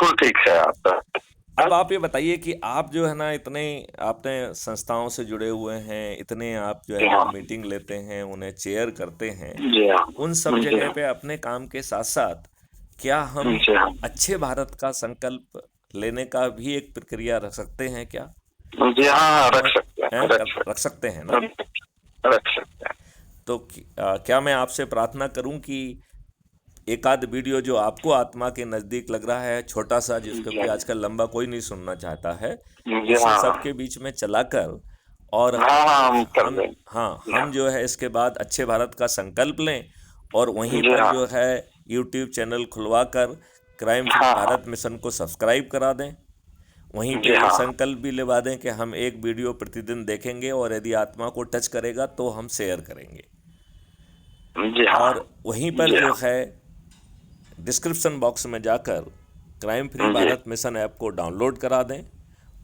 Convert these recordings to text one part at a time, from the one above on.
बिल्कुल ठीक है आपका। अब आप ये बताइए कि आप जो है ना इतने आपने संस्थाओं से जुड़े हुए हैं, इतने आप जो है जी ना हाँ। मीटिंग लेते हैं, उन्हें चेयर करते हैं, जी हाँ। उन सब जी जगह हाँ। पे अपने काम के साथ साथ क्या हम जी हाँ। अच्छे भारत का संकल्प लेने का भी एक प्रक्रिया रख सकते हैं क्या? जी हाँ, रख समय सकते हैं, हैं, रख रख सकते सकते हैं ना? हैं, रख सकते हैं। तो क्या मैं आपसे प्रार्थना करूं कि एक आध वीडियो जो आपको आत्मा के नज़दीक लग रहा है, छोटा सा, जिसको जी कि हाँ। आजकल लंबा कोई नहीं सुनना चाहता है, जी उसे हाँ। सबके बीच में चलाकर और हाँ हाँ, हम कर हम देंगे। हाँ जी हाँ। हम जो है इसके बाद अच्छे भारत का संकल्प लें और वहीं जी पर हाँ। जो है यूट्यूब चैनल खुलवाकर क्राइम फ्री हाँ हाँ। भारत मिशन को सब्सक्राइब करा दें। वहीं पे जी ये हाँ। संकल्प भी लेवा दें कि हम एक वीडियो प्रतिदिन देखेंगे और यदि आत्मा को टच करेगा तो हम शेयर करेंगे। जी हाँ। और वहीं पर जी जो हाँ। है डिस्क्रिप्शन बॉक्स में जाकर क्राइम फ्री जी। भारत मिशन ऐप को डाउनलोड करा दें।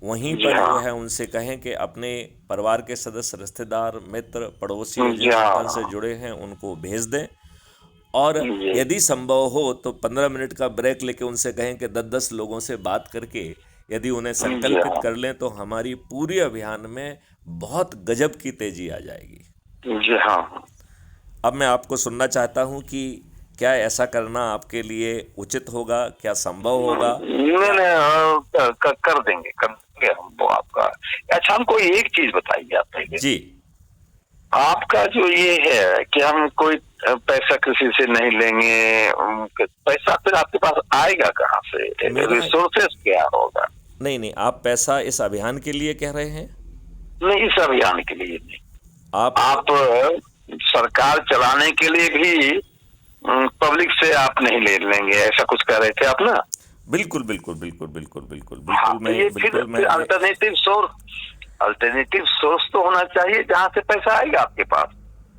वहीं जी पर जो हाँ। है उनसे कहें कि अपने परिवार के सदस्य, रिश्तेदार, मित्र, पड़ोसी जी जिन संगठन से हाँ। जुड़े हैं उनको भेज दें। और जी। यदि संभव हो तो 15 मिनट का ब्रेक लेके उनसे कहें कि 10-10 लोगों से बात करके यदि उन्हें जी संकल्पित हाँ। कर लें तो हमारी पूरी अभियान में बहुत गजब की तेजी आ जाएगी। जी हाँ। अब मैं आपको सुनना चाहता हूं कि क्या ऐसा करना आपके लिए उचित होगा, क्या संभव होगा? नहीं या नहीं, कर देंगे हम तो आपका। अच्छा, हमको एक चीज बताइए आप पहले। जी। आपका जो ये है कि हम कोई पैसा किसी से नहीं लेंगे, पैसा फिर आपके पास आएगा कहाँ से? मेरा रिसोर्सेस क्या होगा? नहीं नहीं, आप पैसा इस अभियान के लिए कह रहे हैं? नहीं, इस अभियान के लिए नहीं। आप आप सरकार चलाने के लिए भी पब्लिक से आप नहीं ले लेंगे, ऐसा कुछ कह रहे थे आप ना? बिल्कुल बिल्कुल बिल्कुल बिल्कुल बिल्कुल हाँ, बिल्कुल तो ये बिल्कुल मैं फिर ये अल्टरनेटिव सोर्स तो होना चाहिए जहां से पैसा आएगा आपके पास।